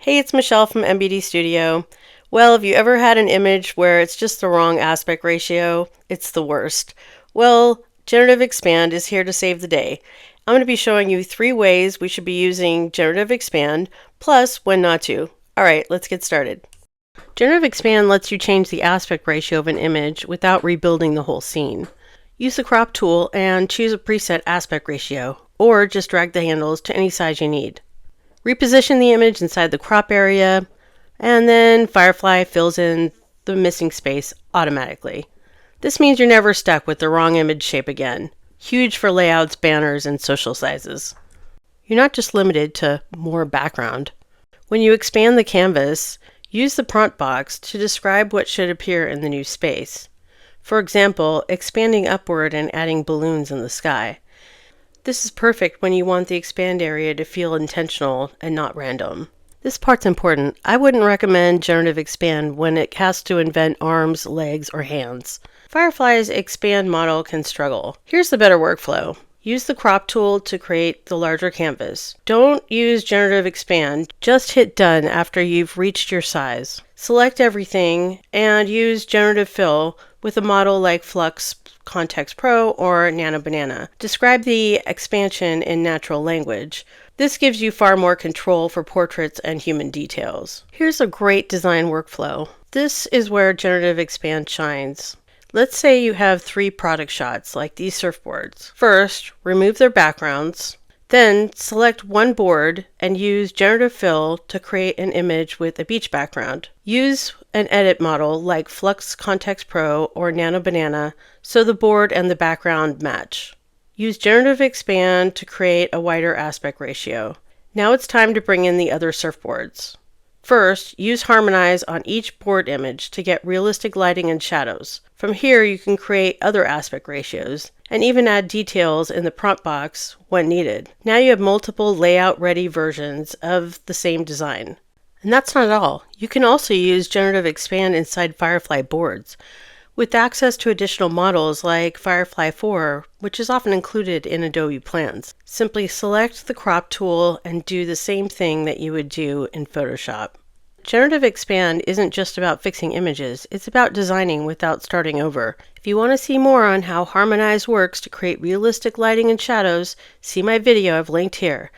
Hey, it's Michelle from MBD Studio. Well, have you ever had an image where it's just the wrong aspect ratio? It's the worst. Well, Generative Expand is here to save the day. I'm going to be showing you 3 ways we should be using Generative Expand, plus when not to. Alright, let's get started. Generative Expand lets you change the aspect ratio of an image without rebuilding the whole scene. Use the crop tool and choose a preset aspect ratio, or just drag the handles to any size you need. Reposition the image inside the crop area, and then Firefly fills in the missing space automatically. This means you're never stuck with the wrong image shape again. Huge for layouts, banners, and social sizes. You're not just limited to more background. When you expand the canvas, use the prompt box to describe what should appear in the new space. For example, expanding upward and adding balloons in the sky. This is perfect when you want the expand area to feel intentional and not random. This part's important. I wouldn't recommend Generative Expand when it has to invent arms, legs, or hands. Firefly's expand model can struggle. Here's the better workflow. Use the crop tool to create the larger canvas. Don't use Generative Expand. Just hit done after you've reached your size. Select everything and use Generative Fill with a model like Flux, Context Pro, or Nano. Describe the expansion in natural language. This gives you far more control for portraits and human details. Here's a great design workflow. This is where Generative Expand shines. Let's say you have 3 product shots like these surfboards. First, remove their backgrounds. Then select one board and use Generative Fill to create an image with a beach background. Use an edit model like Flux Context Pro or Nano so the board and the background match. Use Generative Expand to create a wider aspect ratio. Now it's time to bring in the other surfboards. First, use Harmonize on each board image to get realistic lighting and shadows. From here, you can create other aspect ratios and even add details in the prompt box when needed. Now you have multiple layout-ready versions of the same design. And that's not all. You can also use Generative Expand inside Firefly boards with access to additional models like Firefly 4, which is often included in Adobe plans. Simply select the crop tool and do the same thing that you would do in Photoshop. Generative Expand isn't just about fixing images, it's about designing without starting over. If you want to see more on how Harmonize works to create realistic lighting and shadows, see my video I've linked here.